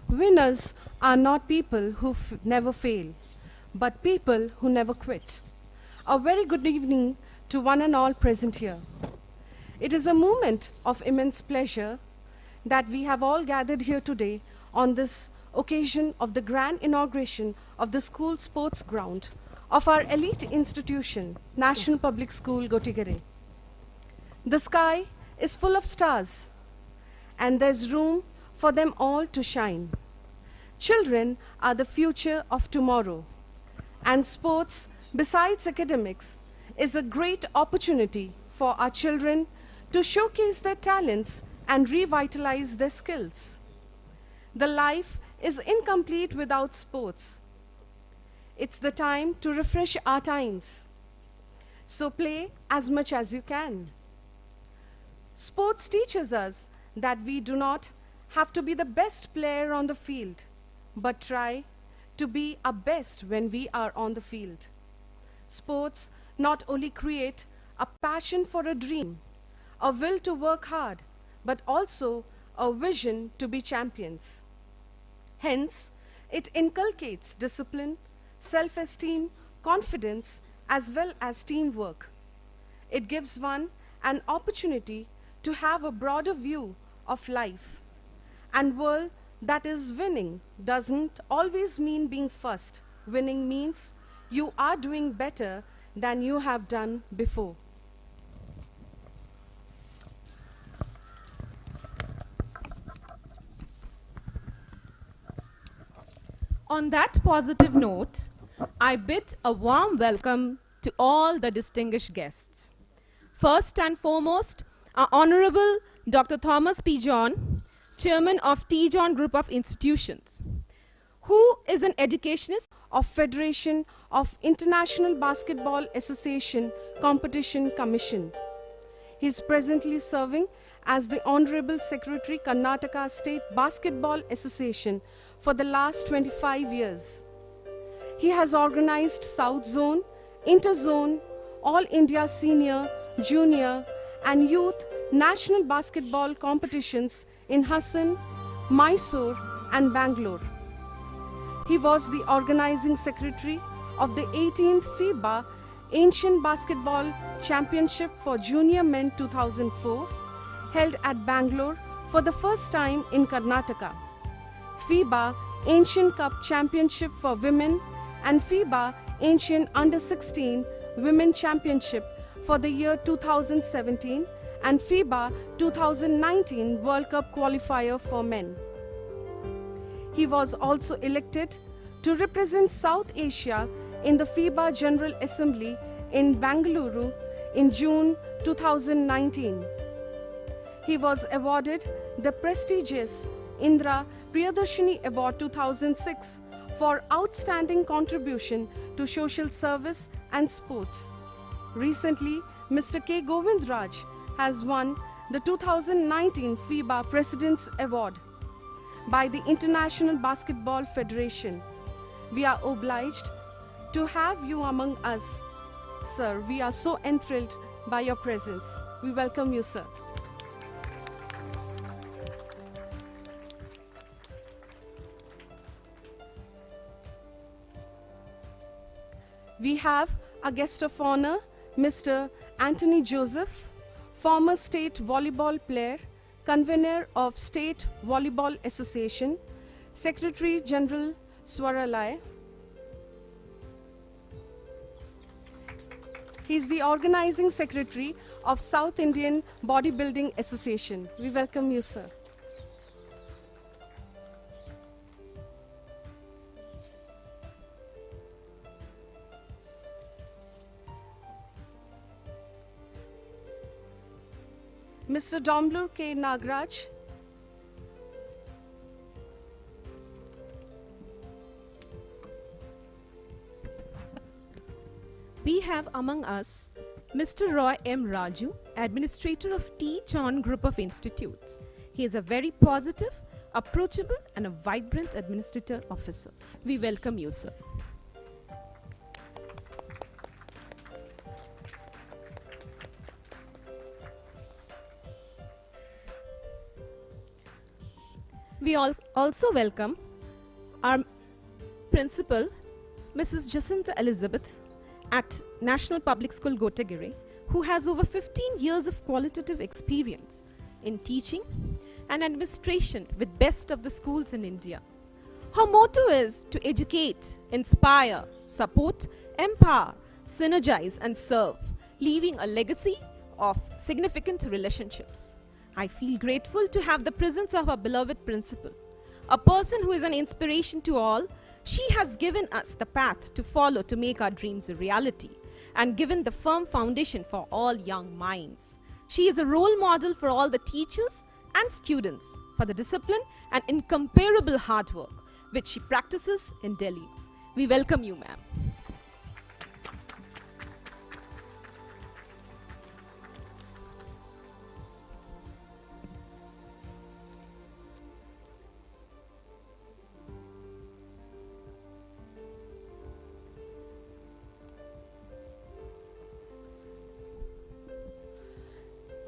Winners are not people who never fail, but people who never quit. A very good evening to one and all present here. It is a moment of immense pleasure that we have all gathered here today on this occasion of the grand inauguration of the school sports ground of our elite institution, National Public School, Gottigere. The sky is full of stars, and there's room for them all to shine. Children are the future of tomorrow, and sports, besides academics, is a great opportunity for our children to showcase their talents and revitalize their skills. The life is incomplete without sports. It's the time to refresh our times. So play as much as you can. Sports teaches us that we do not have to be the best player on the field, but try to be our best when we are on the field. Sports not only create a passion for a dream, a will to work hard, but also a vision to be champions. Hence, it inculcates discipline, self-esteem, confidence, as well as teamwork. It gives one an opportunity to have a broader view of life. And world that is winning doesn't always mean being first. Winning means you are doing better than you have done before. On that positive note, I bid a warm welcome to all the distinguished guests. First and foremost, our Honorable Dr. Thomas P. John, Chairman of T. John Group of Institutions, who is an educationist of Federation of International Basketball Association Competition Commission. He is presently serving as the Honorable Secretary, Karnataka State Basketball Association for the last 25 years. He has organized South Zone, Inter-Zone, All India Senior, Junior and Youth National Basketball competitions in Hassan, Mysore and Bangalore. He was the organizing secretary of the 18th FIBA Asian Basketball Championship for Junior Men 2004, held at Bangalore for the first time in Karnataka. FIBA Asian Cup Championship for Women and FIBA Asian Under-16 Women Championship for the year 2017 and FIBA 2019 World Cup qualifier for men. He was also elected to represent South Asia in the FIBA General Assembly in Bangalore in June 2019. He was awarded the prestigious Indra Priyadarshini Award 2006 for outstanding contribution to social service and sports. Recently, Mr. K. Govindraj has won the 2019 FIBA President's Award by the International Basketball Federation. We are obliged to have you among us, sir. We are so enthralled by your presence. We welcome you, sir. We have a guest of honor, Mr. Anthony Joseph, former state volleyball player, convener of State Volleyball Association, Secretary General Swaralai. He is the organizing secretary of South Indian Bodybuilding Association. We welcome you, sir. Mr. Domblur K. Nagraj. We have among us Mr. Roy M. Raju, Administrator of T. John Group of Institutes. He is a very positive, approachable and a vibrant administrator officer. We welcome you, sir. We all also welcome our principal, Mrs. Jacinta Elizabeth at National Public School Gottigere, who has over 15 years of qualitative experience in teaching and administration with best of the schools in India. Her motto is to educate, inspire, support, empower, synergize and serve, leaving a legacy of significant relationships. I feel grateful to have the presence of our beloved principal, a person who is an inspiration to all. She has given us the path to follow to make our dreams a reality and given the firm foundation for all young minds. She is a role model for all the teachers and students for the discipline and incomparable hard work which she practices in Delhi. We welcome you, ma'am.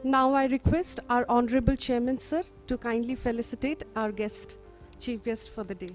Now I request our Honorable Chairman, sir, to kindly felicitate our guest, Chief Guest for the day.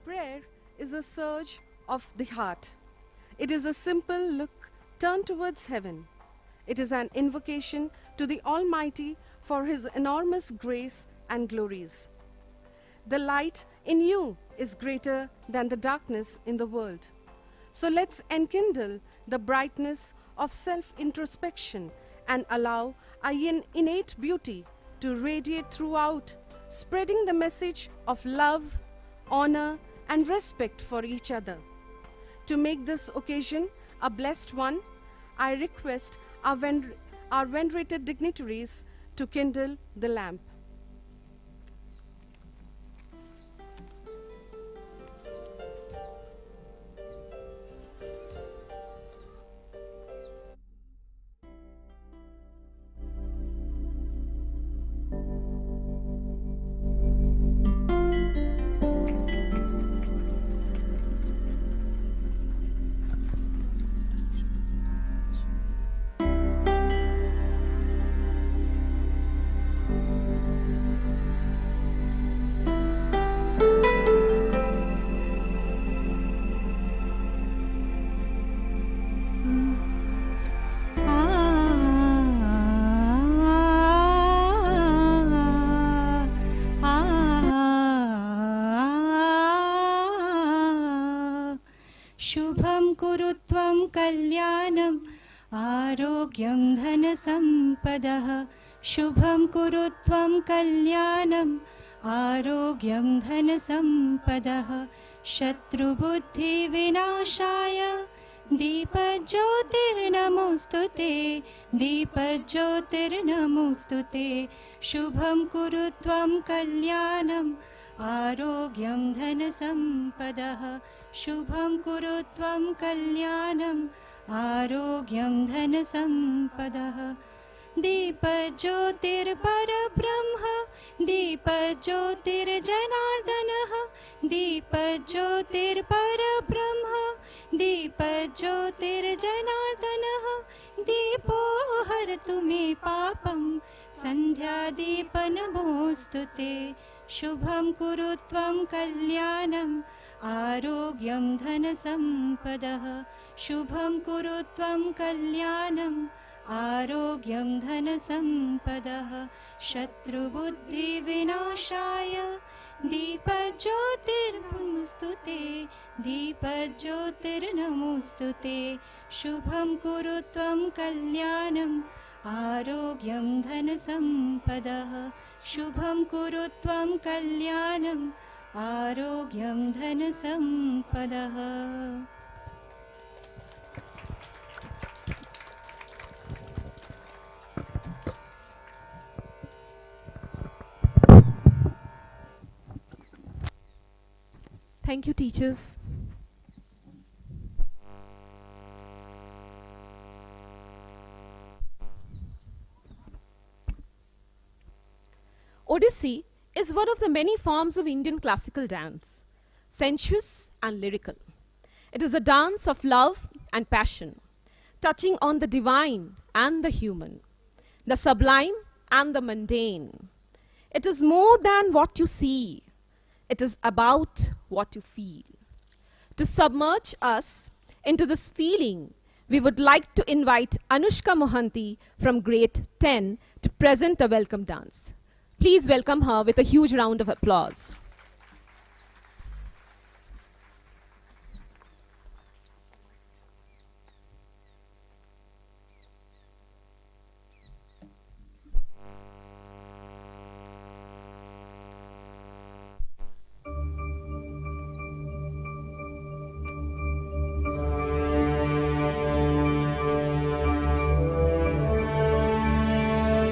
Prayer is a surge of the heart. It is a simple look turned towards heaven. It is an invocation to the Almighty for His enormous grace and glories. The light in you is greater than the darkness in the world. So let's enkindle the brightness of self-introspection and allow our innate beauty to radiate throughout, spreading the message of love, honor, and respect for each other. To make this occasion a blessed one, I request our venerated dignitaries to kindle the lamp. शुभं कुरु त्वं कल्याणं आरोग्यं धनसम्पदः शुभं कुरु त्वं कल्याणं आरोग्यं धनसम्पदः शत्रुबुद्धिविनाशाय दीपज्योतिर्नमोस्तुते दीपज्योतिर्नमोस्तुते शुभं कुरु त्वं कल्याणं आरोग्यं धनसम्पदः शुभं कुरु त्वं कल्याणं आरोग्यं धनसम्पदः दीपज्योतिर्परब्रह्म दीपज्योतिर्जनार्दनः दीपज्योतिर्परब्रह्म दीपज्योतिर्जनार्दनः दीपो हरतु मे पापं सन्ध्यादीपनमोऽस्तु ते शुभं कुरु त्वं कल्याणम् आरोग्यं धनसम्पदः शुभं कुरु त्वं कल्याणम् आरोग्यं धनसम्पदः शत्रुबुद्धिविनाशाय दीपज्योतिर्नमोऽस्तु ते दीपज्योतिर्नमोऽस्तु ते शुभं कुरु त्वं कल्याणम् आरोग्यं धनसम्पदः शुभं कुरु त्वं कल्याणम् आरोग्यं धनसम्पदः. Thank you, teachers. Odissi is one of the many forms of Indian classical dance, sensuous and lyrical. It is a dance of love and passion, touching on the divine and the human, the sublime and the mundane. It is more than what you see. It is about what you feel. To submerge us into this feeling, we would like to invite Anushka Mohanty from grade 10 to present the welcome dance. Please welcome her with a huge round of applause.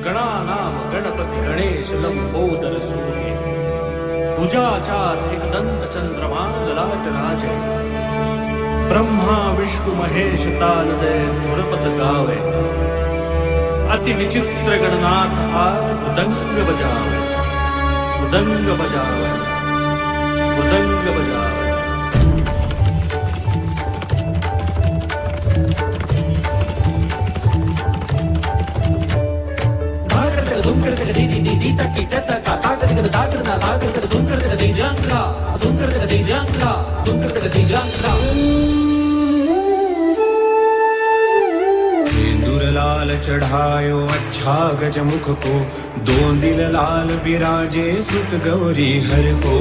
गणानाम Ganpati Ganesh Lambodar सूर्य भुजाचार एकदंत चंद्रमा ललाट राजे ब्रह्मा विष्णु महेश तालदय धुरपद गावे अति विचित्र गणनाथ आज मृदंग बजावे मृदंग बजावे मृदंग बजावे. दुरलाल चढ़ायो अच्छा गजमुख को दो दिल लाल विराजे सुत गौरी हर को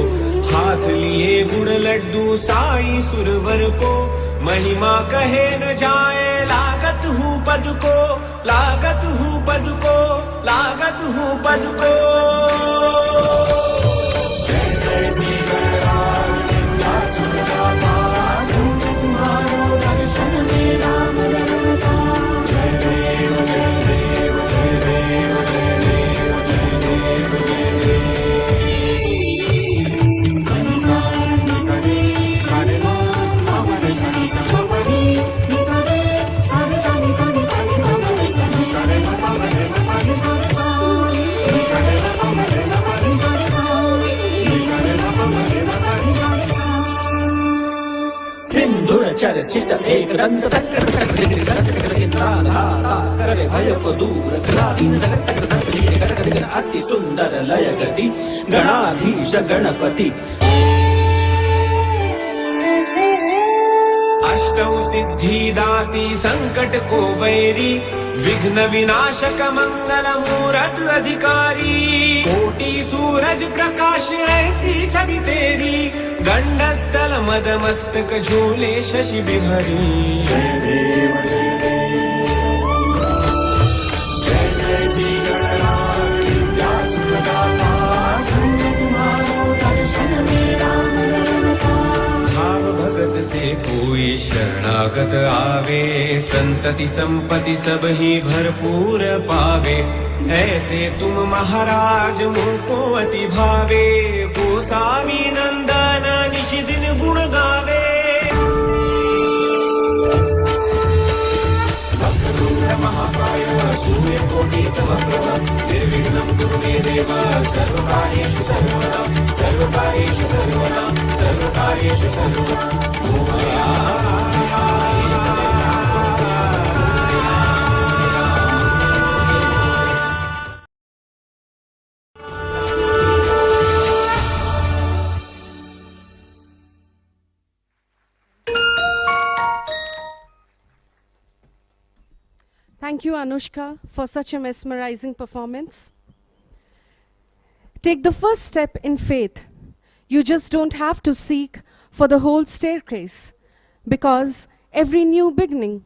हाथ लिए गुड़ लड्डू साई सुरवर को महिमा कहे न जाए लागत हूँ पद को लागत हूँ पद को लागत हूँ पद को. चर्चित एक दंत करे भय को दूर अति सुंदर लय गति गणाधीश गणपति. अष्टौ सिद्धि दासी संकट को वैरी विघ्न विनाशक मंगल मूरत अधिकारी कोटि सूरज प्रकाश ऐसी छवि तेरी गंडस्थल मद मस्तक झूले शशि बिभरी. जय देव जय देव जय जय जी गणराज विद्या सुखदाता धन्य तुम्हारो दर्शन मेरा भाव भगत से कोई शरणागत आवे संतति संपत्ति सब ही भरपूर पावे ऐसे तुम महाराज मुझको अति भावे गोसावी नंदन निश दिन गुण गावे. महाकाय सूर्य कोटि देव सर्वकार्येषु सर्वदा सर्वकार्येषु सर्वदा सर्वकार्येषु सर्वदा Thank you, Anushka, for such a mesmerizing performance. Take the first step in faith. You just don't have to seek for the whole staircase, because every new beginning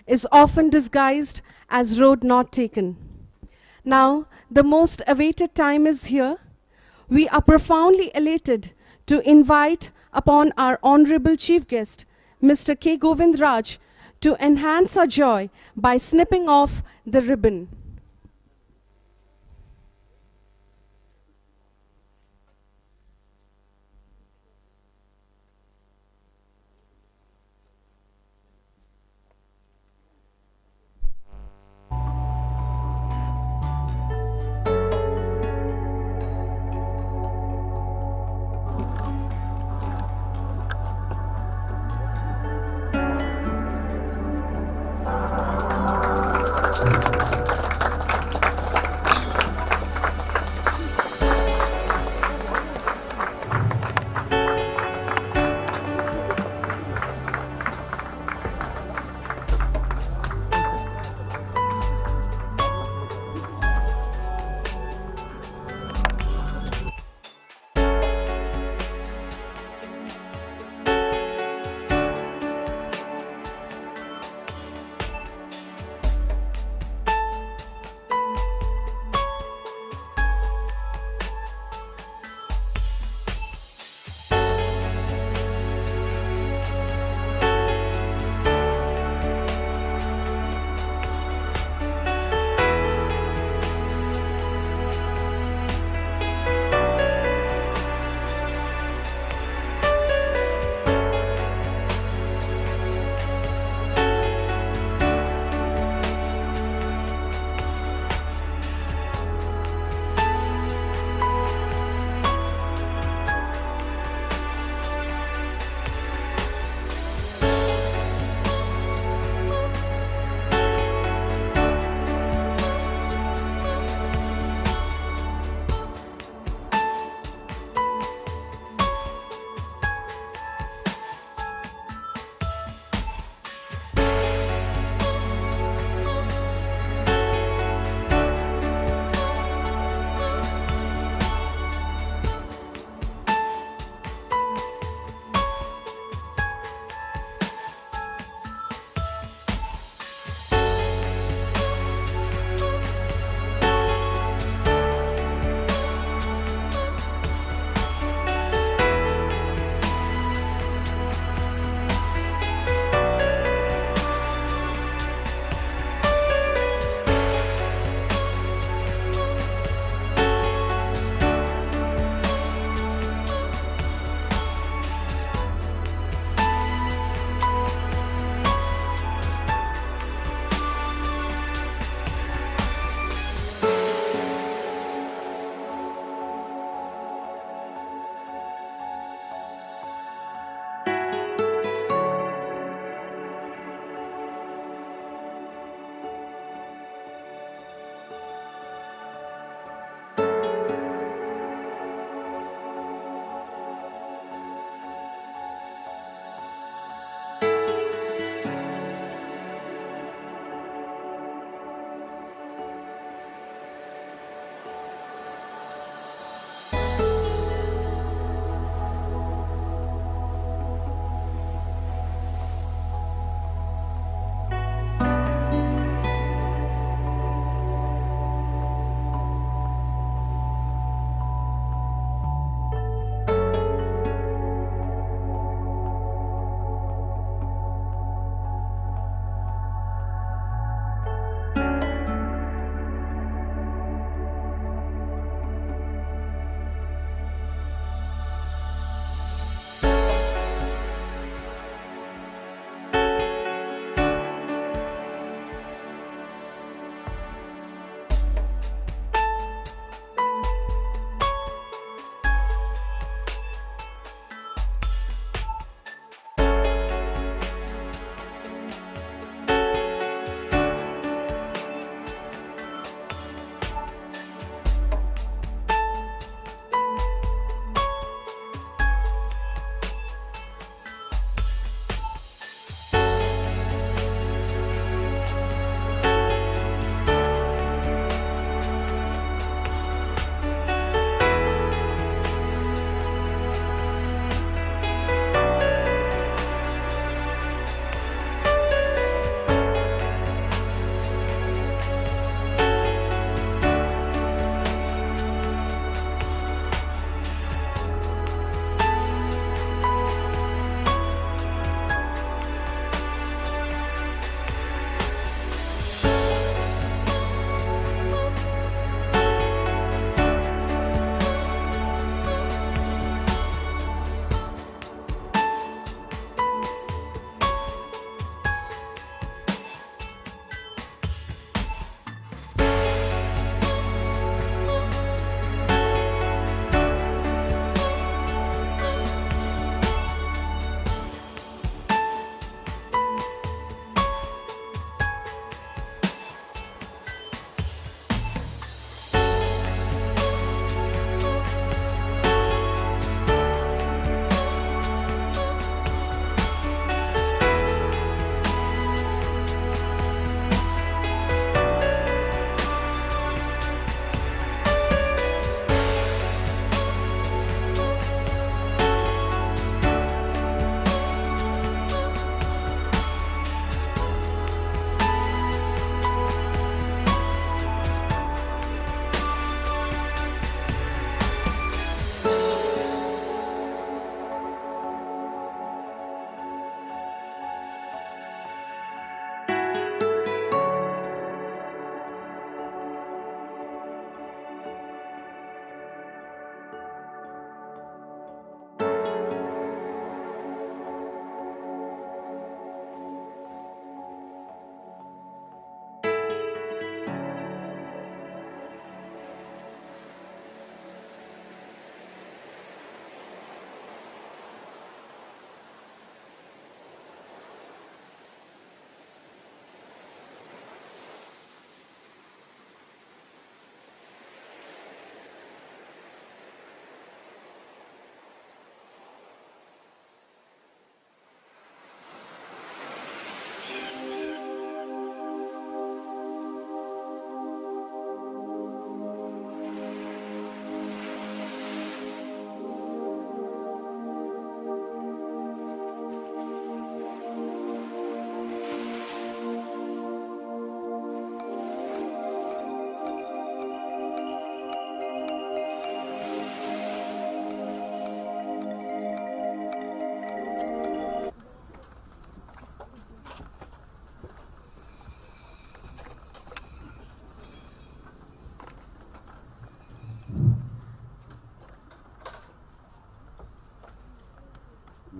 is often disguised as road not taken. Now, the most awaited time is here. We are profoundly elated to invite upon our honorable chief guest, Mr. K. Govind Raj, to enhance our joy by snipping off the ribbon.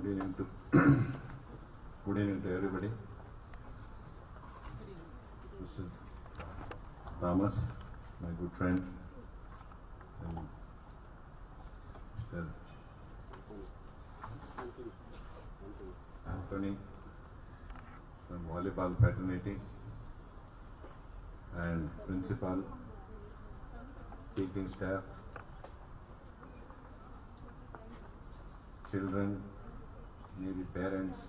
Good evening to good evening to everybody. This is Thomas, my good friend, and Mr. Anthony from volleyball fraternity, and principal, teaching staff, children, maybe parents.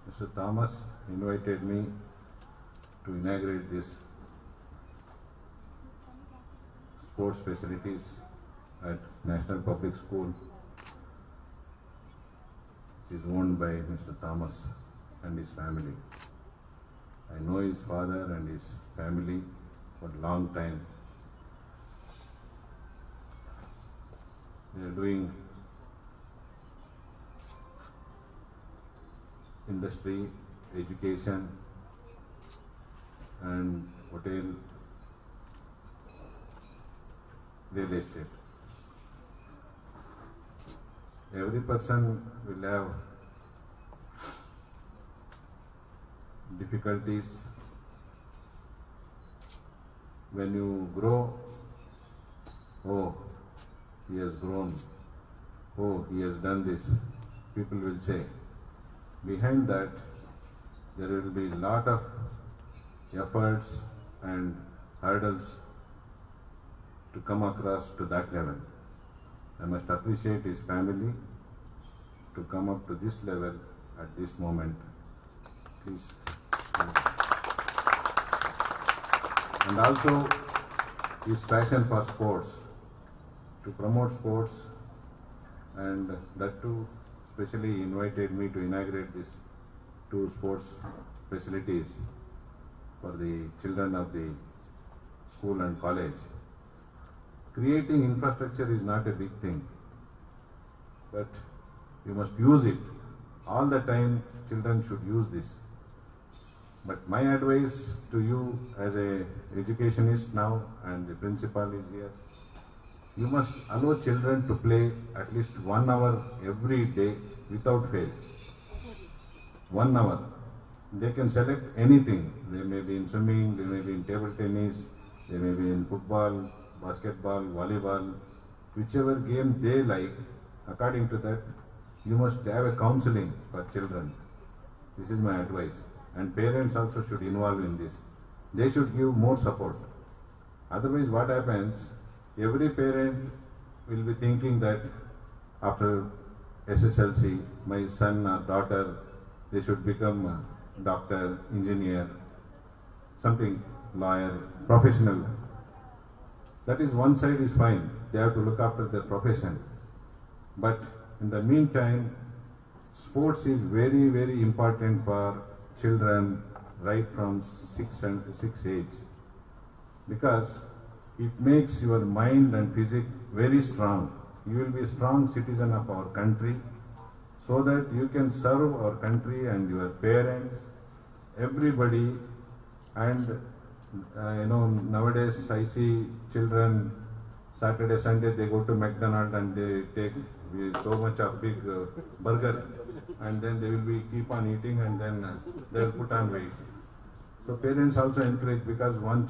Mr. Thomas invited me to inaugurate this sports facilities at National Public School, which is owned by Mr. Thomas and his family. I know his father and his family for a long time. They are doing industry, education, and hotel, real estate. Every person will have difficulties. When you grow, oh, he has grown, oh, he has done this, people will say. Behind that, there will be a lot of efforts and hurdles to come across to that level. I must appreciate his family to come up to this level at this moment. Please. And also his passion for sports, to promote sports, and that too specially invited me to inaugurate these two sports facilities for the children of the school and college. Creating infrastructure is not a big thing, but you must use it. All the time children should use this. But my advice to you as a educationist now, and the principal is here, you must allow children to play at least 1 hour every day without fail. 1 hour. They can select anything. They may be in swimming, they may be in table tennis, they may be in football, basketball, volleyball, whichever game they like. According to that, you must have a counseling for children. This is my advice. And parents also should involve in this. They should give more support. Otherwise, what happens? Every parent will be thinking that after SSLC, my son or daughter, they should become a doctor, engineer, something, lawyer, professional. That is one side is fine. They have to look after their profession. But in the meantime, sports is very, very important for children right from 6 age, because it makes your mind and physique very strong. You will be a strong citizen of our country, so that you can serve our country and your parents, everybody. And nowadays I see children, Saturday, Sunday, they go to McDonald's and they take so much of big burger, and then they will be keep on eating, and then they will put on weight. So parents also encourage, because one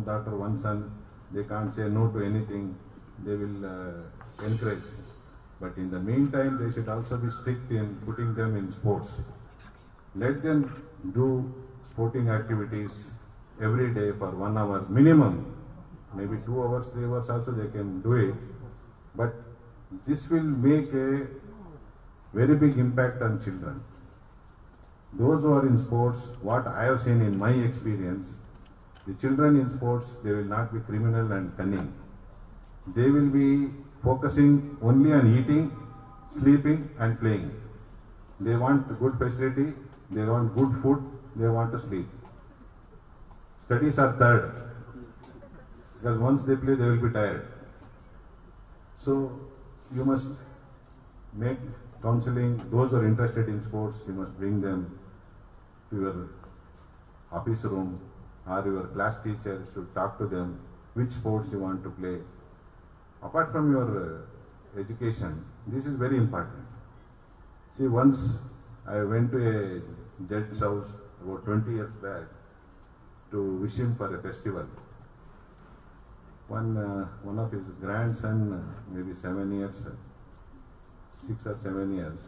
daughter, one son, they can't say no to anything. They will encourage. But in the meantime, they should also be strict in putting them in sports. Let them do sporting activities every day for 1 hour minimum. Maybe 2 hours, 3 hours also they can do it. But this will make a very big impact on children. Those who are in sports, what I have seen in my experience, the children in sports, they will not be criminal and cunning. They will be focusing only on eating, sleeping and playing. They want good facility, they want good food, they want to sleep. Studies are third, because once they play, they will be tired. So you must make counseling. Those who are interested in sports, you must bring them to your office room, or your class teacher should talk to them which sports you want to play. apart from your education, this is very important. See, once I went to a judge's house about 20 years back to wish him for a festival. One of his grandson, maybe 7 years, 6 or 7 years,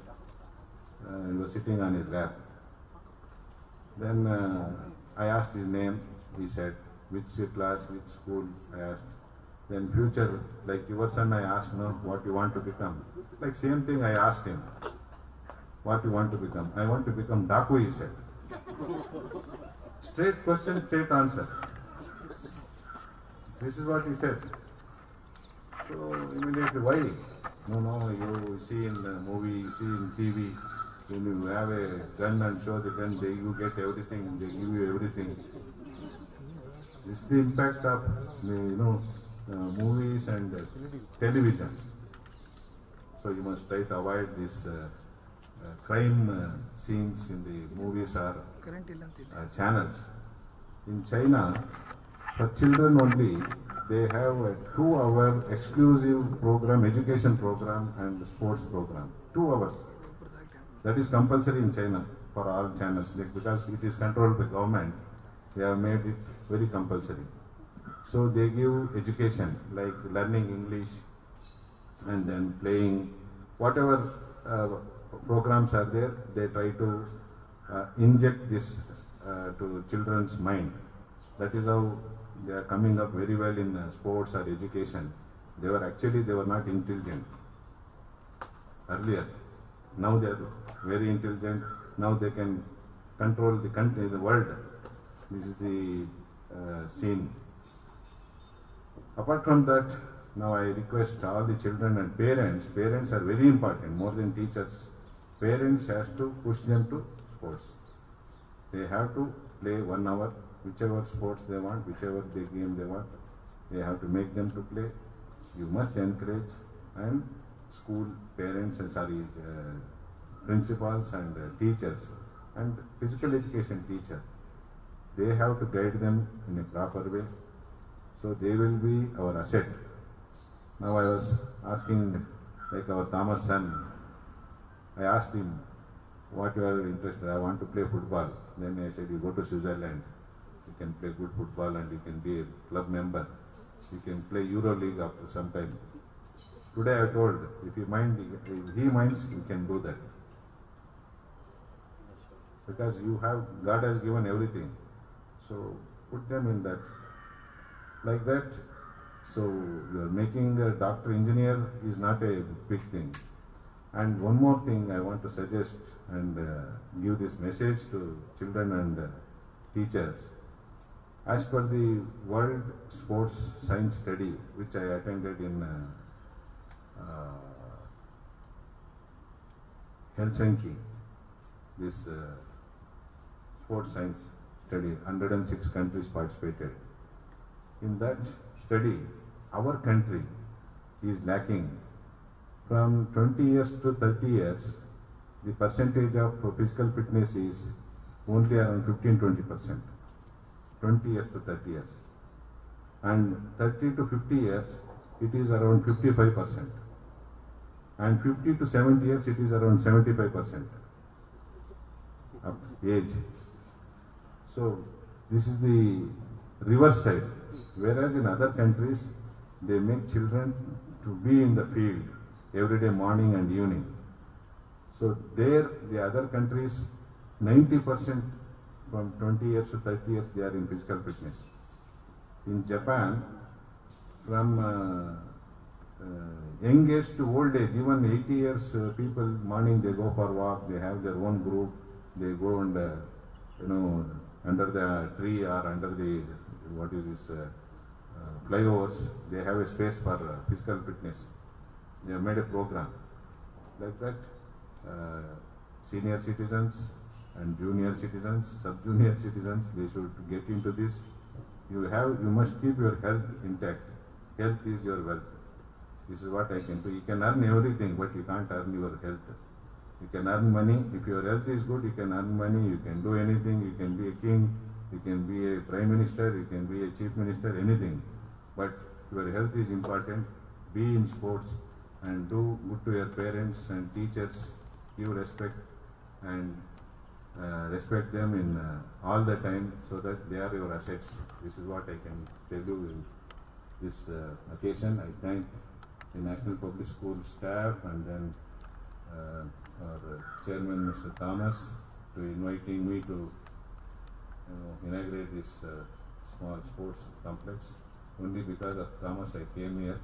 he was sitting on his lap. Then I asked his name. He said, which class, which school, I asked. Then future, like your son, I asked, no, what you want to become. Like same thing I asked him, what you want to become. I want to become Daku, he said. Straight question, straight answer. This is what he said. So immediately, why? No, you see in the movie, you see in TV, when you have a gun and show the gun, you get everything, they give you everything. This is the impact of movies and television. So you must try to avoid these crime scenes in the movies or channels. In China, for children only, they have a 2-hour exclusive program, education program and sports program. 2 hours. That is compulsory in China for all channels, because it is controlled by government. They have made it very compulsory. So they give education like learning English and then playing, whatever programs are there, they try to inject this to children's mind. That is how they are coming up very well in sports or education. They were not intelligent earlier. Now they are very intelligent. Now they can control the country, the world. This is the scene. Apart from that, now I request all the children and parents. Parents are very important, more than teachers. Parents has to push them to sports. They have to play 1 hour, whichever sports they want, whichever game they want. They have to make them to play. You must encourage, and school parents and principals and teachers and physical education teacher, they have to guide them in a proper way. So they will be our asset. Now I was asking, like our Thomas son, I asked him, what you are interested? I want to play football. Then I said, you go to Switzerland, you can play good football and you can be a club member. You can play Euro League after some time. Today I told, if he minds, you can do that. Because God has given everything. So put them in that. Like that, so you're making a doctor, engineer is not a big thing. And one more thing I want to suggest and give this message to children and teachers. As per the World Sports Science Study, which I attended in Helsinki, this sports science study, 106 countries participated. In that study, our country is lacking. From 20 years to 30 years, the percentage of physical fitness is only around 15-20%. 20 years to 30 years. And 30 to 50 years, it is around 55%. And 50 to 70 years, it is around 75% of age. So this is the reverse side. Whereas in other countries, they make children to be in the field every day, morning and evening. So there, the other countries, 90% from 20 years to 30 years, they are in physical fitness. In Japan, from young age to old age, even 80 years, people, morning they go for walk, they have their own group, they go and, under the tree or under the, flyovers, they have a space for physical fitness. They have made a program. Like that, senior citizens and junior citizens, sub-junior citizens, they should get into this. You must keep your health intact. Health is your wealth. This is what I can do. You can earn everything, but you can't earn your health. You can earn money. If your health is good, you can earn money. You can do anything. You can be a king. You can be a prime minister. You can be a chief minister. Anything. But your health is important. be in sports and do good to your parents and teachers, give respect and respect them in all the time, so that they are your assets. This is what I can tell you in this occasion. I thank the National Public School staff and then our chairman, Mr. Thomas, to inviting me to inaugurate this small sports complex. Only because of Thomas I came here.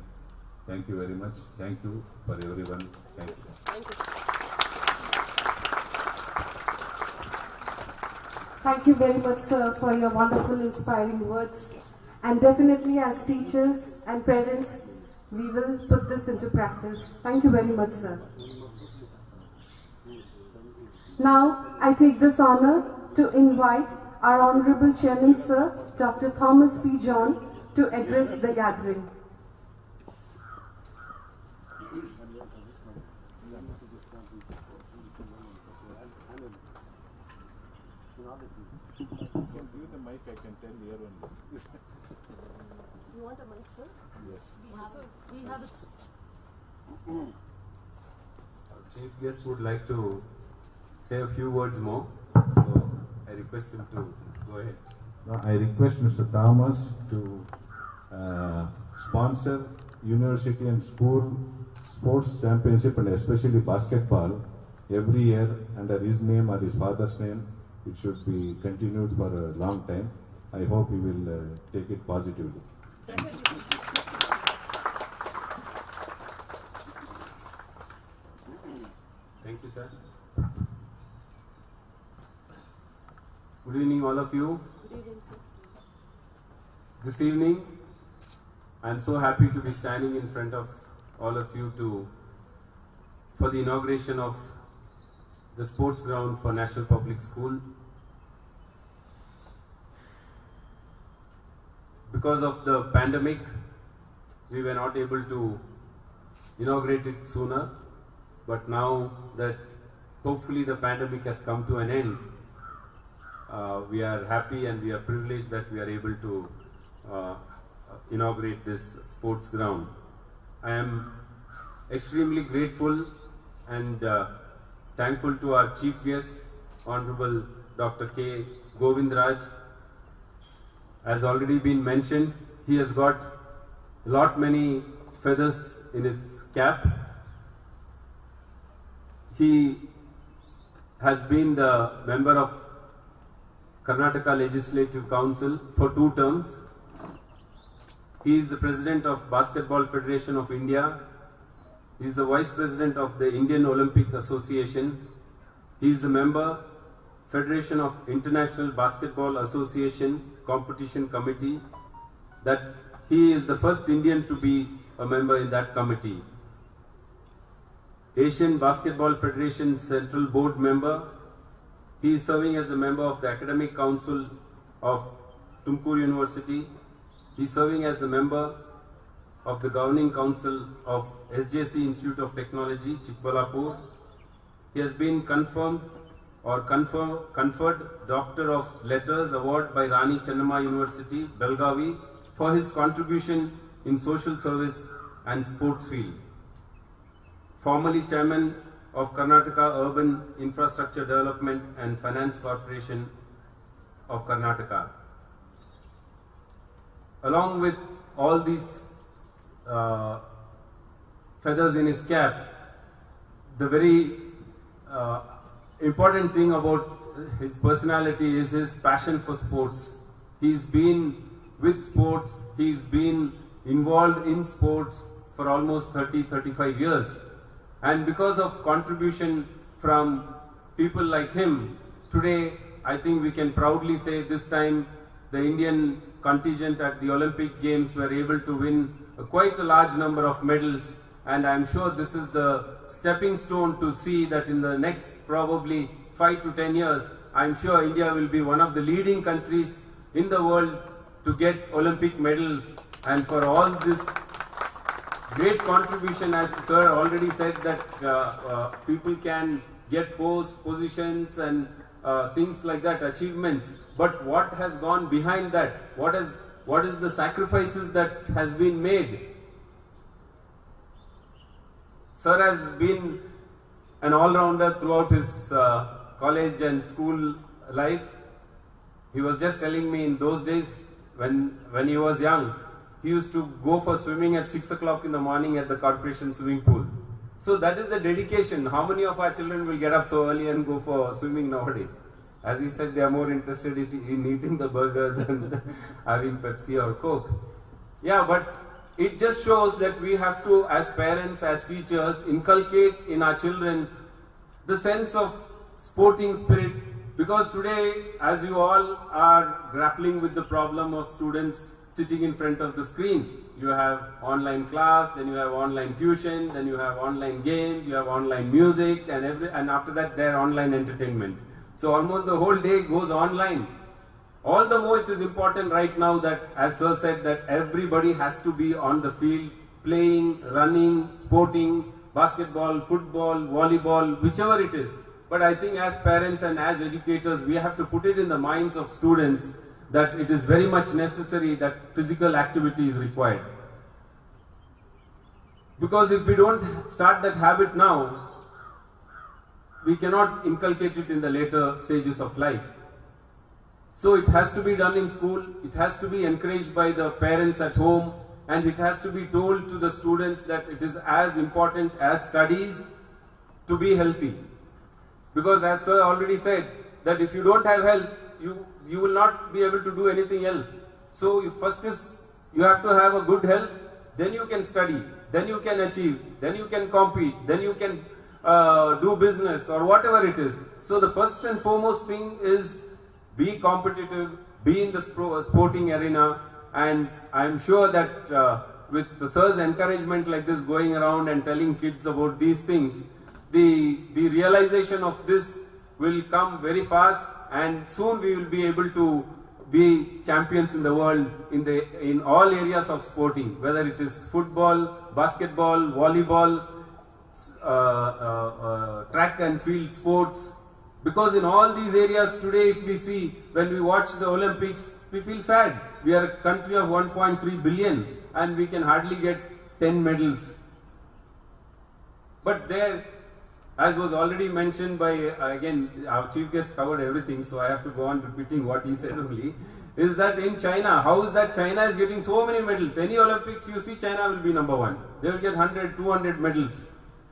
Thank you very much. Thank you for everyone. Thank you. Thank you. Thank you very much, sir, for your wonderful, inspiring words. And definitely, as teachers and parents, we will put this into practice. Thank you very much, sir. Now, I take this honor to invite our Honorable Chairman, sir, Dr. Thomas P. John, to address the gathering. Give the mic, I can tell here only. You want a mic, sir? Yes. We have it. Our chief guest would like to say a few words more, so I request him to go ahead. I request Mr. Thomas to sponsor university and school sports championship, and especially basketball, every year under his name or his father's name. It should be continued for a long time. I hope he will take it positively. Thank you, sir. Good evening, all of you. Good evening, sir. This evening, I am so happy to be standing in front of all of you for the inauguration of the sports ground for National Public School. Because of the pandemic, we were not able to inaugurate it sooner, but now that hopefully the pandemic has come to an end, we are happy and we are privileged that we are able to inaugurate this sports ground. I am extremely grateful and thankful to our chief guest, Honorable Dr. K. Govindraj. As already been mentioned, he has got many feathers in his cap. He has been the member of Karnataka Legislative Council for 2 terms. He is the president of Basketball Federation of India. He is the vice president of the Indian Olympic Association. He is the member, Federation of International Basketball Association Competition Committee. That he is the first Indian to be a member in that committee. Asian Basketball Federation Central Board member. He is serving as a member of the Academic Council of Tumkur University. He is serving as the member of the Governing Council of SJC Institute of Technology, Chikbalapur. He has been conferred Doctor of Letters Award by Rani Chennamma University, Belgavi, for his contribution in social service and sports field. Formerly Chairman of Karnataka Urban Infrastructure Development and Finance Corporation of Karnataka. Along with all these feathers in his cap, the very important thing about his personality is his passion for sports. He's been with sports, he's been involved in sports for almost 30-35 years. And because of contribution from people like him, today I think we can proudly say this time the Indian contingent at the Olympic Games were able to win quite a large number of medals, and I'm sure this is the stepping stone to see that in the next probably 5 to 10 years, I'm sure India will be one of the leading countries in the world to get Olympic medals. And for all this great contribution, as sir already said, that people can get posts, positions and things like that, achievements. But what has gone behind that? What is the sacrifices that has been made? Sir has been an all-rounder throughout his college and school life. He was just telling me in those days when he was young, he used to go for swimming at 6 o'clock in the morning at the corporation swimming pool. So that is the dedication. How many of our children will get up so early and go for swimming nowadays? As he said, they are more interested in eating the burgers and having Pepsi or Coke. Yeah, but it just shows that we have to, as parents, as teachers, inculcate in our children the sense of sporting spirit. Because today, as you all are grappling with the problem of students sitting in front of the screen, you have online class, then you have online tuition, then you have online games, you have online music, and after that their online entertainment. So almost the whole day goes online. All the more it is important right now that, as Sir said, that everybody has to be on the field, playing, running, sporting, basketball, football, volleyball, whichever it is. But I think as parents and as educators, we have to put it in the minds of students that it is very much necessary that physical activity is required. Because if we don't start that habit now, we cannot inculcate it in the later stages of life. So it has to be done in school, it has to be encouraged by the parents at home, and it has to be told to the students that it is as important as studies to be healthy. Because as Sir already said, that if you don't have health, you will not be able to do anything else. So first is, you have to have a good health, then you can study, then you can achieve, then you can compete, then you can do business or whatever it is. So the first and foremost thing is be competitive, be in the sporting arena, and I'm sure that with the Sir's encouragement like this, going around and telling kids about these things, the realization of this will come very fast, and soon we will be able to be champions in the world in all areas of sporting, whether it is football, basketball, volleyball, track and field sports. Because in all these areas today, if we see, when we watch the Olympics, we feel sad. We are a country of 1.3 billion and we can hardly get 10 medals. But there, as was already mentioned by, again, our chief guest covered everything, so I have to go on repeating what he said only, is that in China, how is that China is getting so many medals? Any Olympics you see, China will be number one. They will get 100, 200 medals.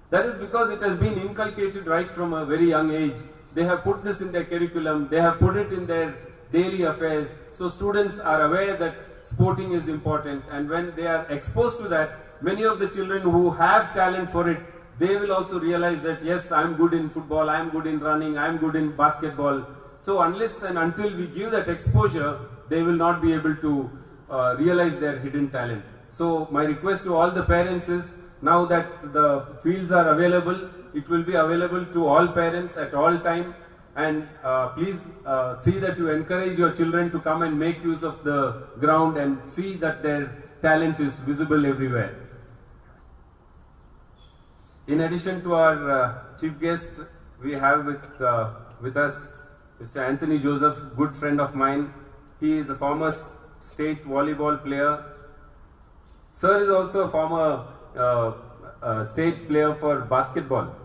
That is because it has been inculcated right from a very young age. They have put this in their curriculum, they have put it in their daily affairs. So students are aware that sporting is important, and when they are exposed to that, many of the children who have talent for it, they will also realize that yes, I am good in football, I am good in running, I am good in basketball. So unless and until we give that exposure, they will not be able to realize their hidden talent. So my request to all the parents is, now that the fields are available, it will be available to all parents at all time, and please see that you encourage your children to come and make use of the ground and see that their talent is visible everywhere. In addition to our chief guest, we have with us Mr. Anthony Joseph, good friend of mine. He is a former state volleyball player. Sir is also a former state player for basketball.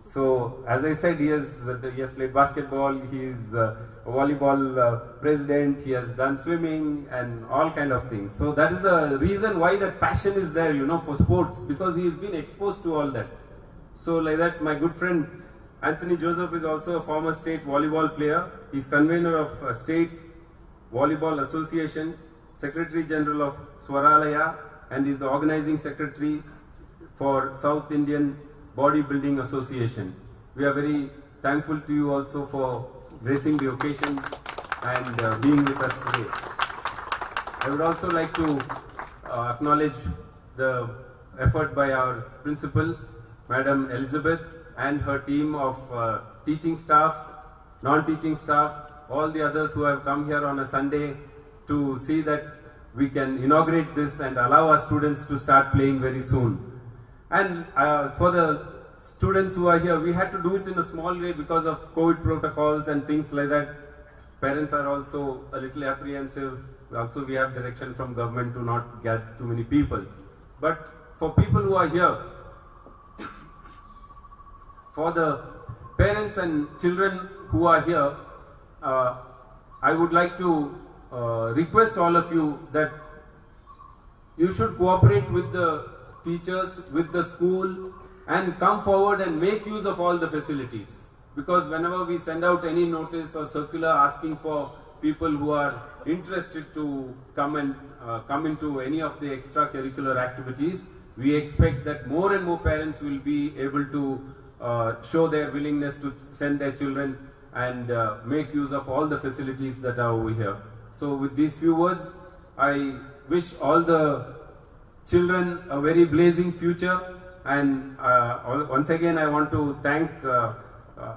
So, as I said, he has played basketball, he is a volleyball president, he has done swimming and all kind of things. So that is the reason why that passion is there, for sports, because he has been exposed to all that. So like that, my good friend Anthony Joseph is also a former state volleyball player. He is convener of a state volleyball association, secretary general of Swaralaya, and is the organizing secretary for South Indian Bodybuilding Association. We are very thankful to you also for gracing the occasion and being with us today. I would also like to acknowledge the effort by our principal, Madam Elizabeth, and her team of teaching staff, non-teaching staff, all the others who have come here on a Sunday to see that we can inaugurate this and allow our students to start playing very soon. And for the students who are here, we had to do it in a small way because of COVID protocols and things like that. Parents are also a little apprehensive. Also, we have direction from government to not get too many people. But for people who are here, For the parents and children who are here, I would like to request all of you that you should cooperate with the teachers, with the school, and come forward and make use of all the facilities. Because whenever we send out any notice or circular asking for people who are interested to come and come into any of the extracurricular activities, we expect that more and more parents will be able to show their willingness to send their children and make use of all the facilities that are over here. So with these few words, I wish all the children a very blazing future, and once again I want to thank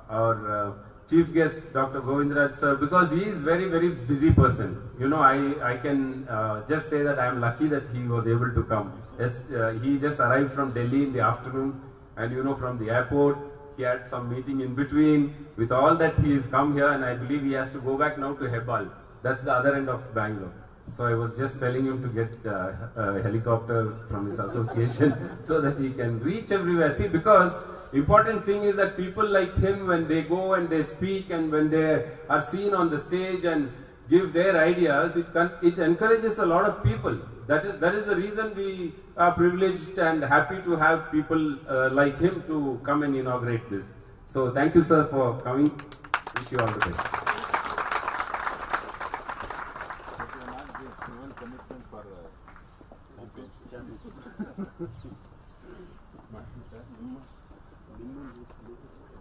our chief guest Dr. Govindraj sir, because he is very busy person. You know, I can just say that I am lucky that he was able to come. Yes, he just arrived from Delhi in the afternoon, and you know, from the airport he had some meeting in between. With all that, he has come here, and I believe he has to go back now to Hebbal. That's the other end of Bangalore. So I was just telling him to get a helicopter from his association so that he can reach everywhere. See, because important thing is that people like him, when they go and they speak and when they are seen on the stage and give their ideas, it encourages a lot of people. That is the reason we are privileged and happy to have people like him to come and inaugurate this. So thank you, sir, for coming. Wish you all the best.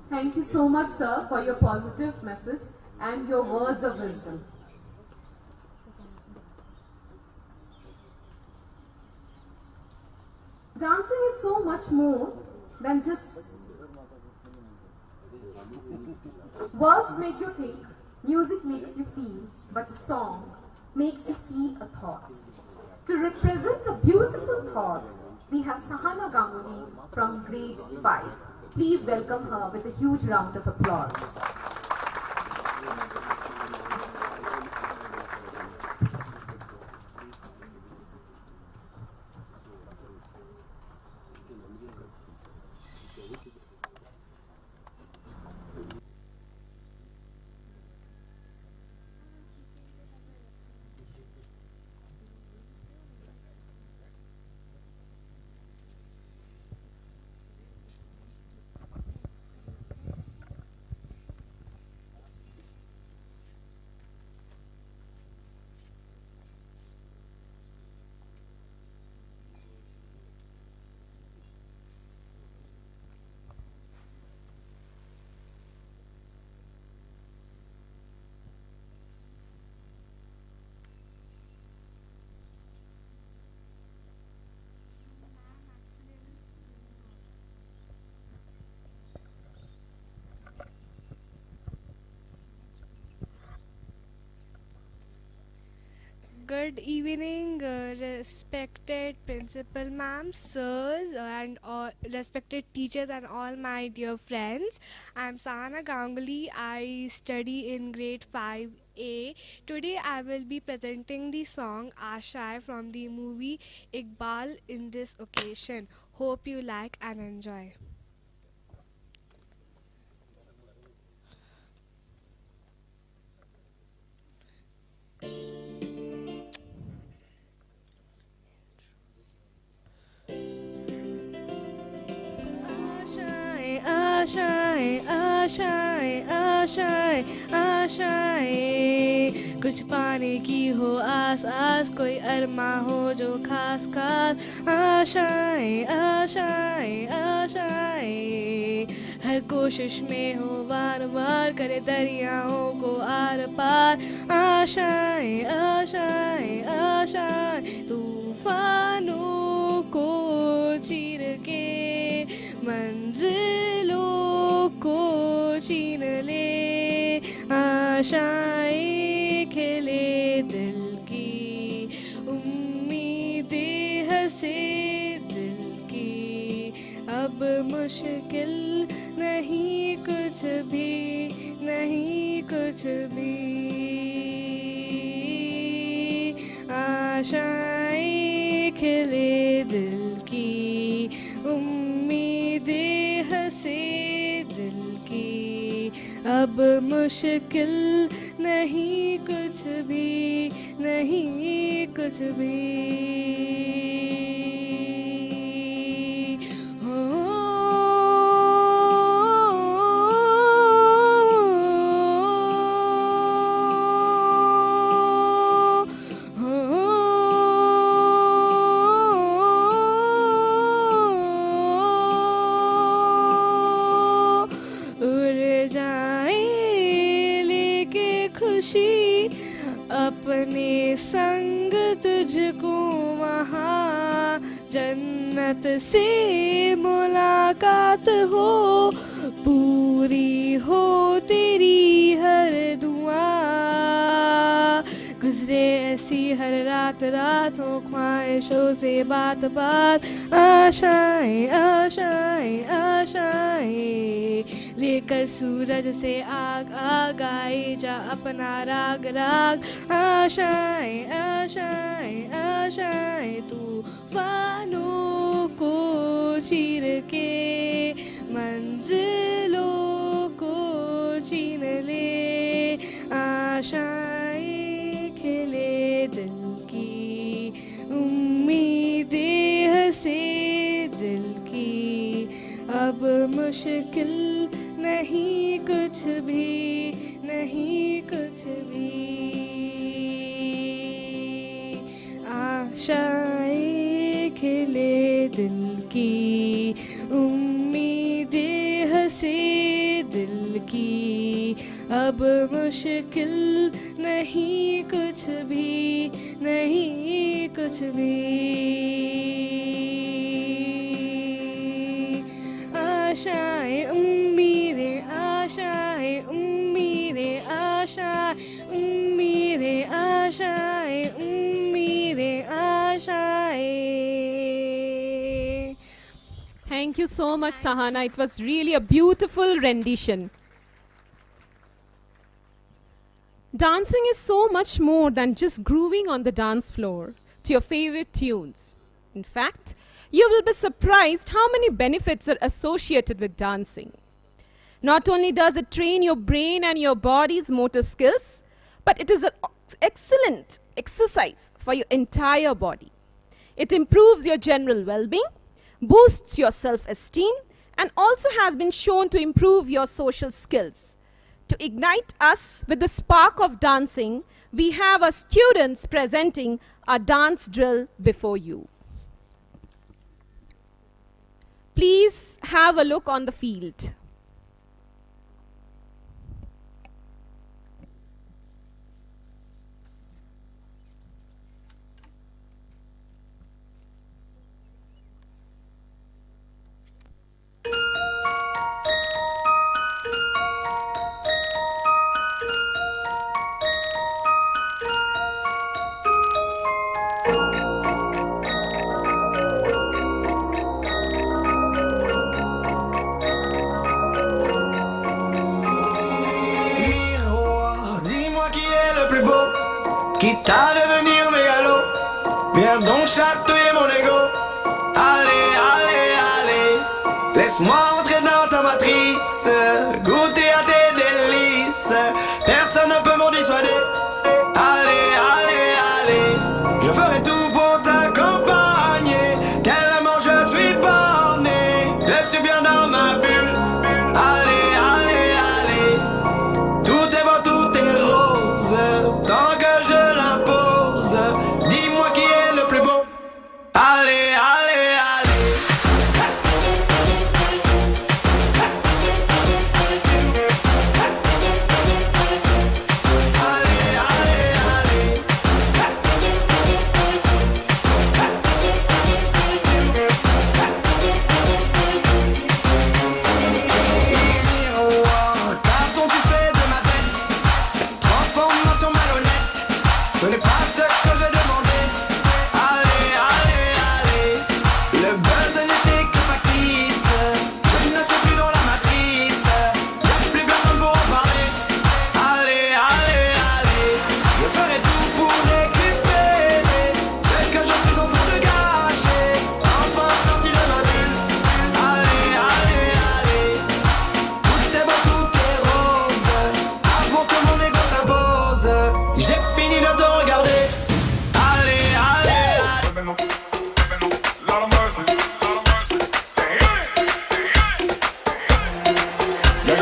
Thank you so much, sir, for your positive message and your words of wisdom. Dancing is so much more than just words make you think, music makes you feel, but a song makes you feel a thought. To represent a beautiful thought, we have Sahana Ganguly from grade 5. Please welcome her with a huge round of applause. Good evening, respected principal ma'am, sirs, and respected teachers and all my dear friends. I'm Sahana Ganguly. I study in grade 5A. Today I will be presenting the song Ashai from the movie Iqbal in this occasion. Hope you like and enjoy. आशाएं आशाएं आशाएं आशाएं कुछ पाने की हो आस आस कोई अरमा हो जो खास खास आशाएं आशाएं आशाएं हर कोशिश में हो वार वार करे दरियाओं को आर पार आशाएं आशाएं आशाएं तूफानों को चीर के मंजिलों को छीन ले आशाएं खिले दिल की उम्मीदें हंसे दिल की अब मुश्किल नहीं कुछ भी नहीं कुछ भी आशाएं खिले दिल की उम्मीदें हंसे अब मुश्किल नहीं कुछ भी, नहीं कुछ भी। अपने संग तुझको वहाँ जन्नत से मुलाकात हो, पूरी हो तेरी हर दुआ। गुजरे ऐसी हर रात रातों ख्वाहिशों से बात बात, आशाएं आशाएं आशाएं लेकर सूरज से आग आग आए जा अपना राग राग। आशाएं आशाएं आशाएं तूफानों को चीर के मंजिलों को छीन ले। आशाएं खिले दिल की, उम्मीदें हंसे दिल की। अब मुश्किल नहीं कुछ भी, नहीं कुछ भी। आशाएं खिले दिल की, उम्मीदें हंसे दिल की। अब मुश्किल नहीं कुछ भी, नहीं कुछ भी। आशाएं उम्मीदें आशाएं उम्मीदें आशाएं उम्मीदें आशाएं उम्मीदें आशाएं। Thank you so much, Sahana. It was really a beautiful rendition. Dancing is so much more than just grooving on the dance floor to your favorite tunes. In fact, you will be surprised how many benefits are associated with dancing. Not only does it train your brain and your body's motor skills, but it is an excellent exercise for your entire body. It improves your general well-being, boosts your self-esteem, and also has been shown to improve your social skills. To ignite us with the spark of dancing, we have our students presenting a dance drill before you. Please have a look on the field. Quitte à devenir mégalo, viens donc chatouiller mon ego. Allez, allez, allez, laisse-moi entrer dans ta matrice, goûter à tes délices, personne ne peut m'en dissuader. Allez, allez, allez, je ferai tout pour t'accompagner, tellement je suis borné, je suis bien dans ma bulle. Allez, allez, allez, tout est beau, tout est rose, tant que je l'impose, dis-moi qui est le plus beau. Allez, allez, allez. Allez, allez, allez.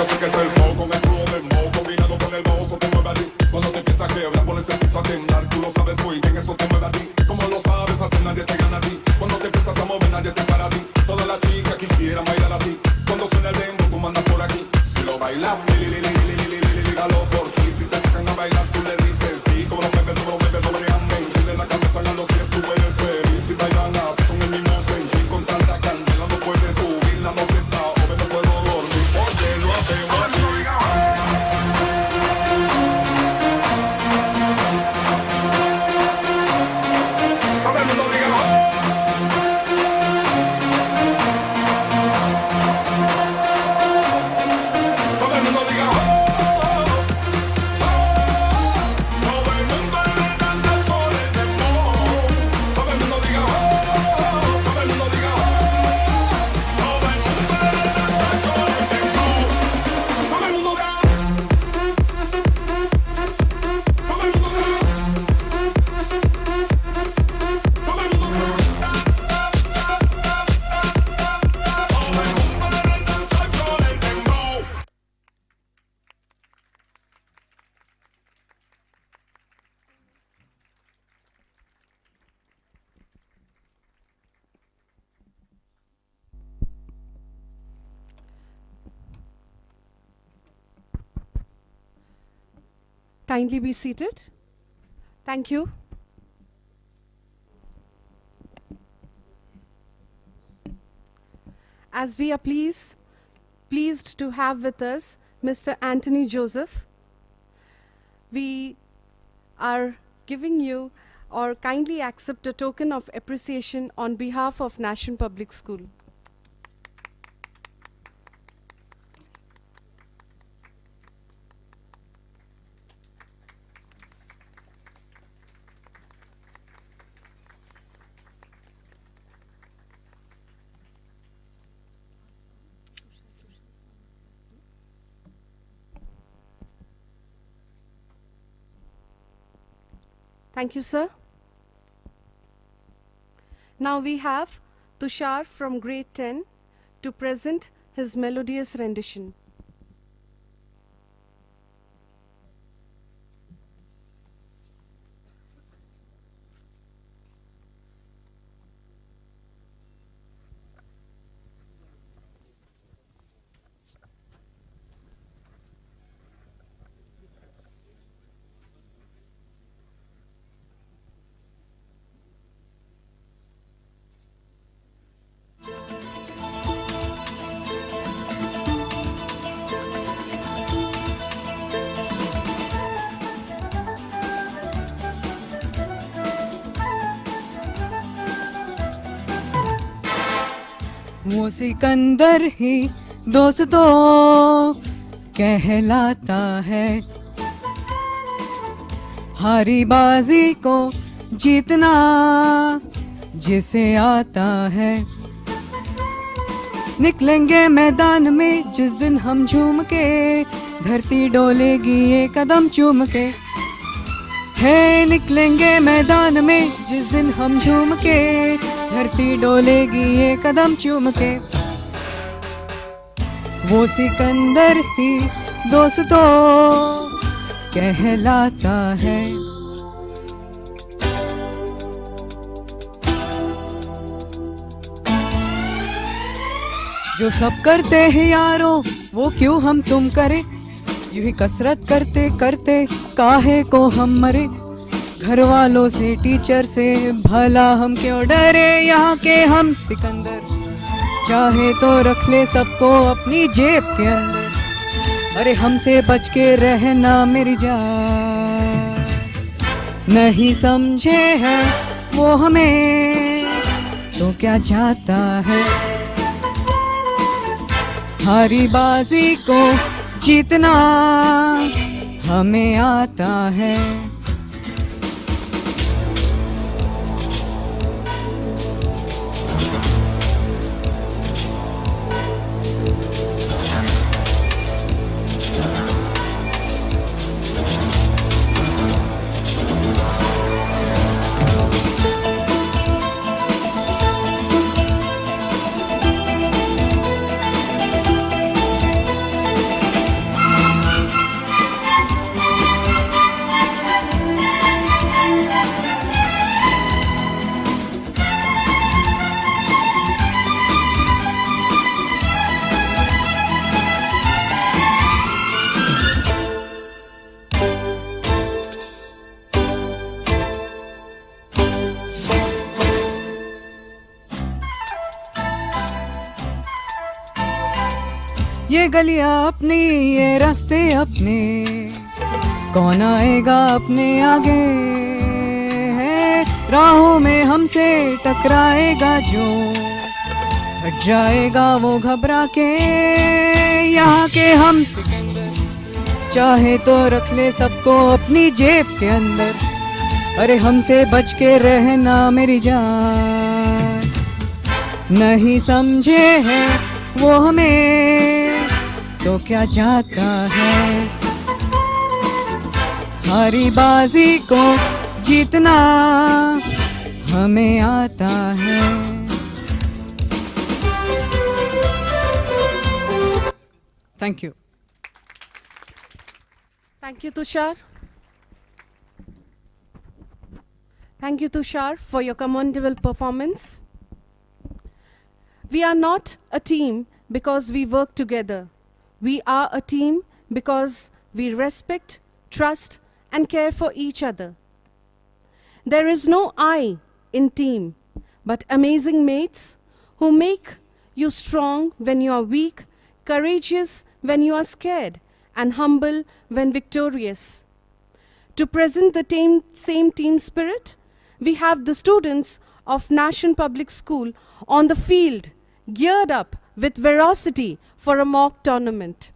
yo sé que es el flow con el crudo del moho, combinado con el bajo, eso te mueve a ti. Cuando te empieza a quebrar, pones el piso a temblar. Tú lo sabes muy bien, eso te mueve a ti. Como lo sabes hacer, nadie te gana a ti. Cuando te empiezas a mover, nadie te para a ti. Todas las chicas quisieran bailar así. Cuando suena el dembow, tú mandas por aquí. Si lo bailas, dígalo por ti. Si te sacan a bailar, tú le dices sí. Como lo mueves, dobleamen. Tienes la cabeza en los pies, tú eres feliz. Si bailan así con el mismo sentir, con tanta candela no puedes subir. La noche está joven, no puedo dormir. Porque lo hacemos así. Kindly be seated. Thank you. As we are pleased to have with us Mr. Anthony Joseph, we are giving you or kindly accept a token of appreciation on behalf of National Public School. Thank you, sir. Now we have Tushar from grade 10 to present his melodious rendition. वो सिकंदर ही दोस्तों कहलाता है, हारी बाजी को जीतना जिसे आता है। निकलेंगे मैदान में जिस दिन हम झूम के, धरती डोलेगी ये कदम चूम के। है निकलेंगे मैदान में जिस दिन हम झूम के, धरती डोलेगी ये कदम चूम के। वो सिकंदर ही दोस्तों कहलाता है। जो सब करते हैं यारो वो क्यों हम तुम करे, यूं ही कसरत करते करते काहे को हम मरे। घर वालों से टीचर से भला हम क्यों डरे, यहाँ के हम सिकंदर चाहे तो रख ले सबको अपनी जेब के अंदर। अरे हमसे बच के रहना मेरी जान, नहीं समझे हैं वो हमें तो क्या जाता है। हारी बाजी को जीतना हमें आता है। ये गलियां अपनी, ये रास्ते अपने, कौन आएगा अपने आगे? राहों में हमसे टकराएगा जो, हट जाएगा वो घबरा के। यहाँ के हम चाहे तो रख ले सबको अपनी जेब के अंदर, अरे हमसे बच के रहना मेरी जान। नहीं समझे हैं वो हमें तो क्या जाता है, हारी बाजी को जीतना हमें आता है। Thank you. Thank you, Tushar. Thank you, Tushar, for your commendable performance. We are not a team because we work together. We are a team because we respect, trust, and care for each other. There is no I in team, but amazing mates who make you strong when you are weak, courageous when you are scared, and humble when victorious. To present the same team spirit, we have the students of National Public School on the field, geared up with ferocity for a mock tournament.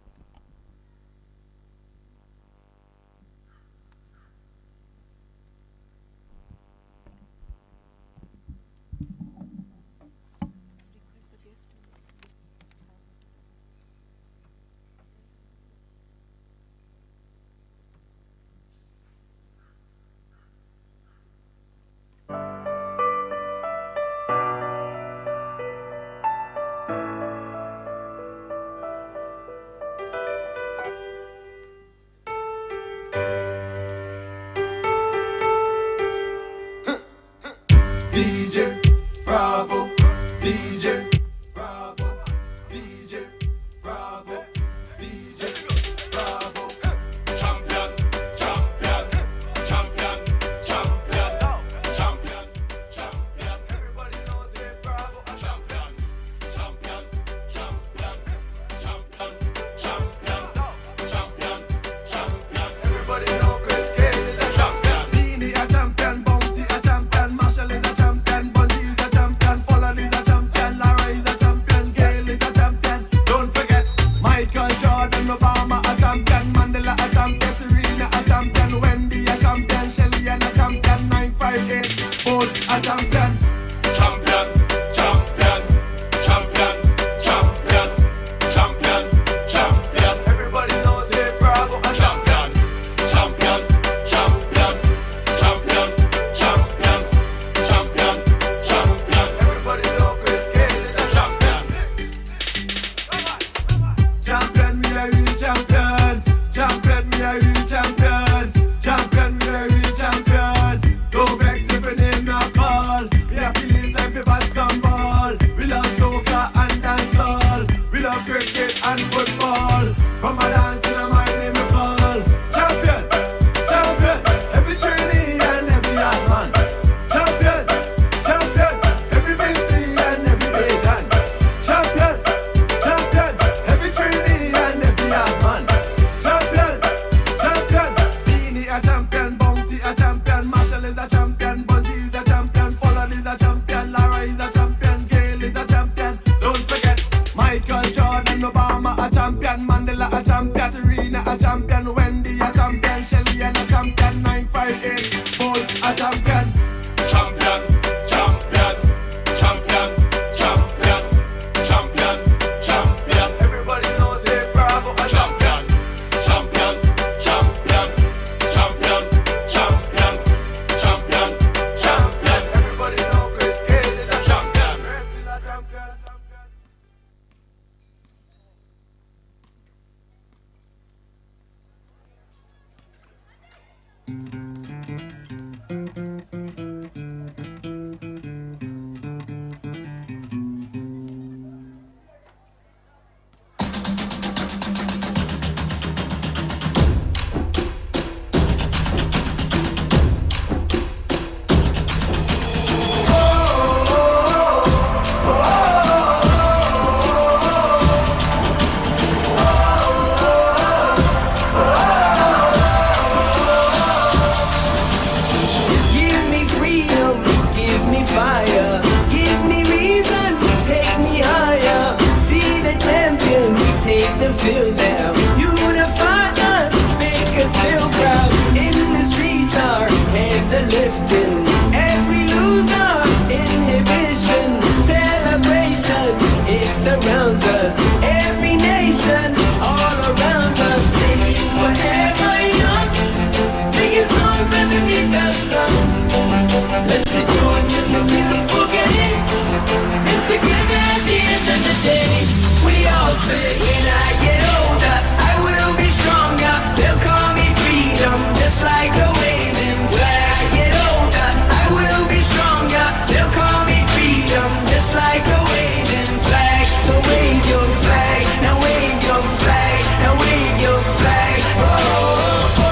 say, when I get older, I will be stronger. They'll call me freedom, just like a waving flag. I get older, I will be stronger. They'll call me freedom, just like a waving flag. So wave your flag, now wave your flag, now wave your flag. Oh, oh, oh,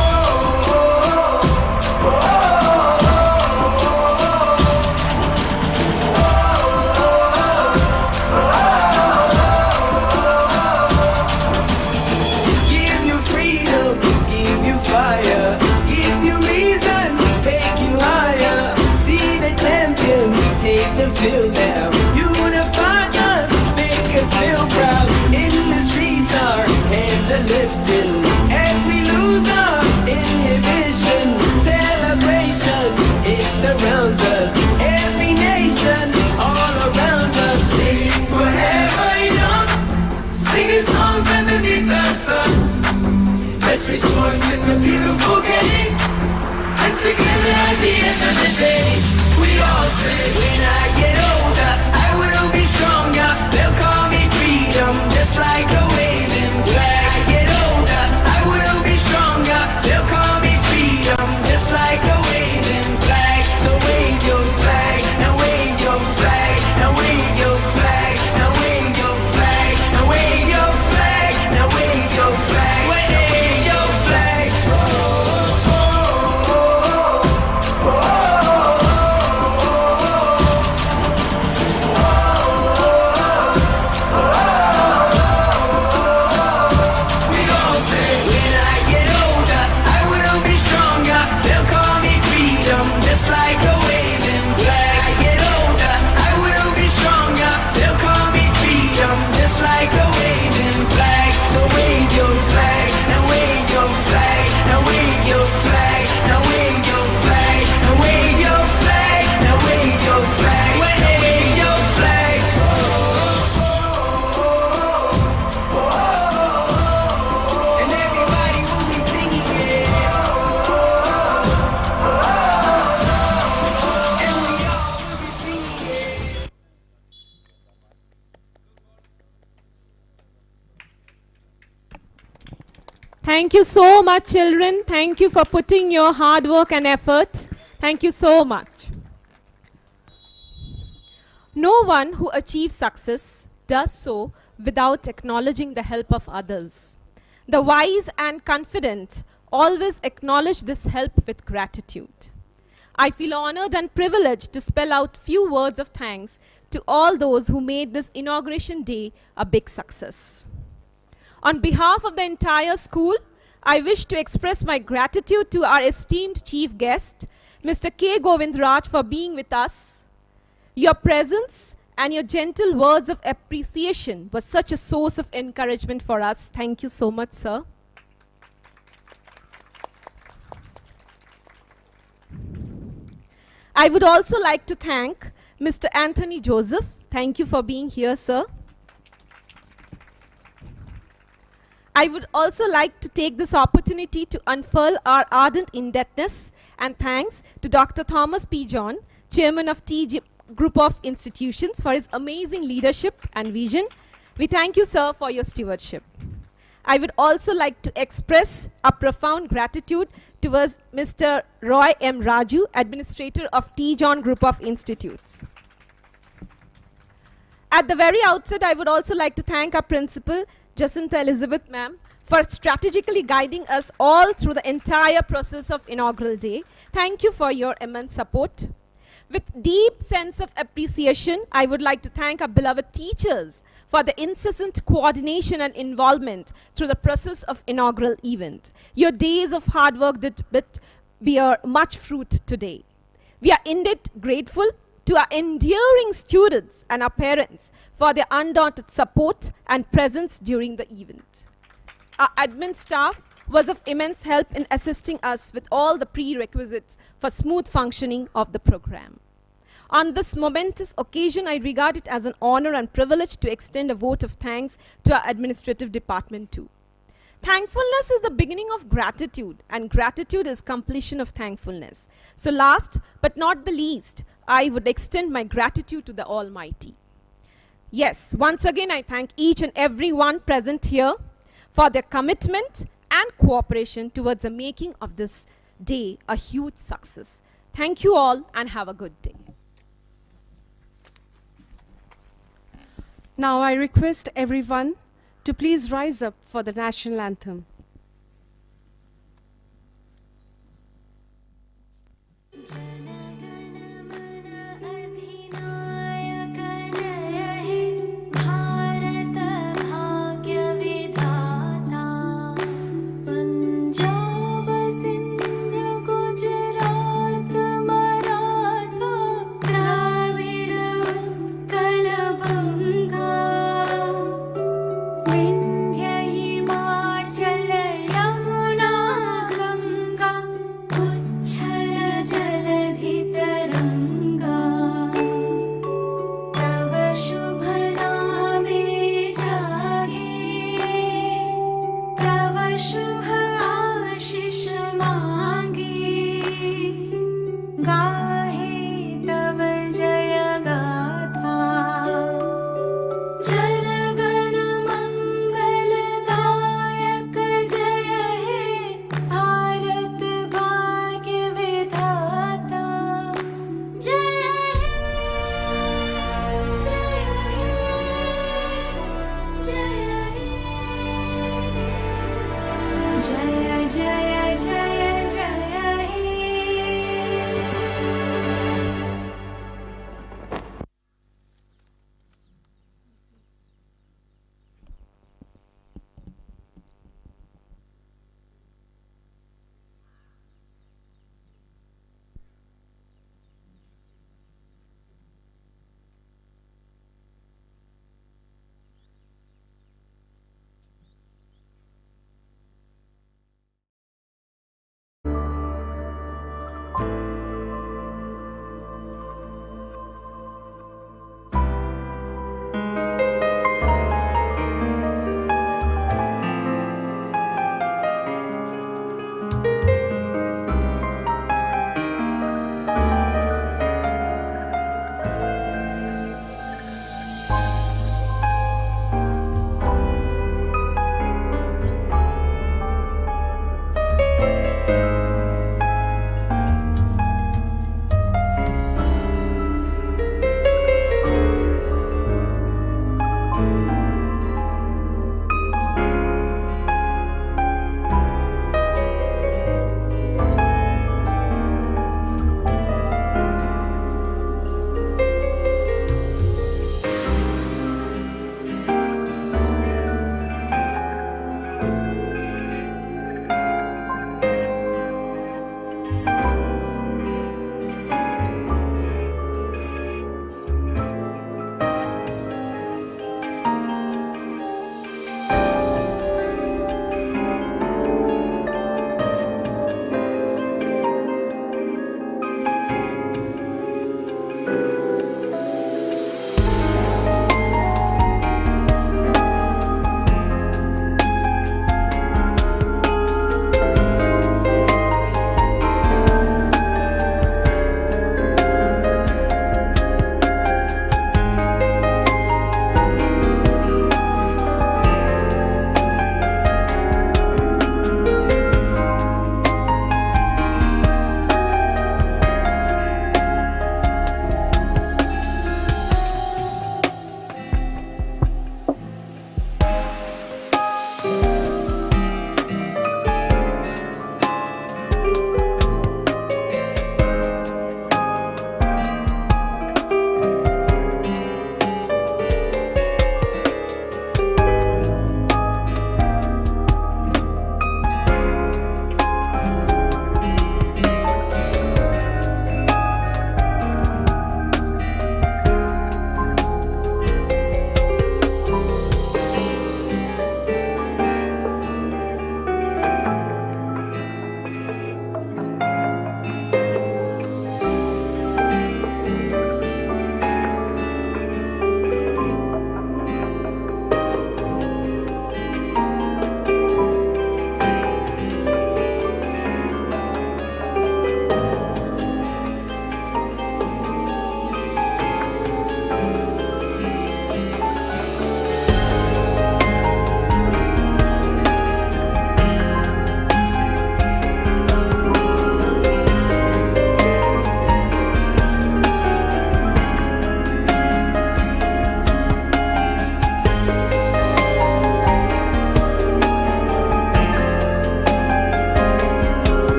oh, oh, oh. Feel now, unify us, make us feel proud. In the streets our hands are lifting as we lose our inhibition. Celebration, it surrounds us, every nation, all around us. Sing forever young, singing songs underneath the sun. Let's rejoice in the beautiful game, and together at the end of the day, we all say, when I get older, I will be stronger. They'll call me freedom, just like a waving flag. I get older, I will be stronger. They'll call me freedom, just like a waving flag. So wave your flag, now wave your flag, now wave your flag, now wave your flag, now wave your flag, now wave your flag, wave your flag. Oh, oh, oh, oh, oh. Thank you so much, children. Thank you for putting your hard work and effort. Thank you so much. No one who achieves success does so without acknowledging the help of others. The wise and confident always acknowledge this help with gratitude. I feel honored and privileged to spell out few words of thanks to all those who made this inauguration day a big success. On behalf of the entire school, I wish to express my gratitude to our esteemed chief guest, Mr. K. Govindraj, for being with us. Your presence and your gentle words of appreciation was such a source of encouragement for us. Thank you so much, sir. I would also like to thank Mr. Anthony Joseph. Thank you for being here, sir. I would also like to take this opportunity to unfurl our ardent indebtedness and thanks to Dr. Thomas P. John, Chairman of T Group of Institutions, for his amazing leadership and vision. We thank you, sir, for your stewardship. I would also like to express a profound gratitude towards Mr. Roy M. Raju, Administrator of T. John Group of Institutes. At the very outset, I would also like to thank our principal, Jacinta Elizabeth ma'am, for strategically guiding us all through the entire process of inaugural day. Thank you for your immense support. With deep sense of appreciation, I would like to thank our beloved teachers for the incessant coordination and involvement through the process of inaugural event. Your days of hard work did bear much fruit today. We are indeed grateful to our enduring students and our parents for their undaunted support and presence during the event. Our admin staff was of immense help in assisting us with all the prerequisites for smooth functioning of the program. On this momentous occasion, I regard it as an honor and privilege to extend a vote of thanks to our administrative department too. Thankfulness is the beginning of gratitude, and gratitude is completion of thankfulness. So last but not the least, I would extend my gratitude to the Almighty. Yes, once again I thank each and every one present here for their commitment and cooperation towards the making of this day a huge success. Thank you all and have a good day. Now I request everyone to please rise up for the national anthem. जय जय जय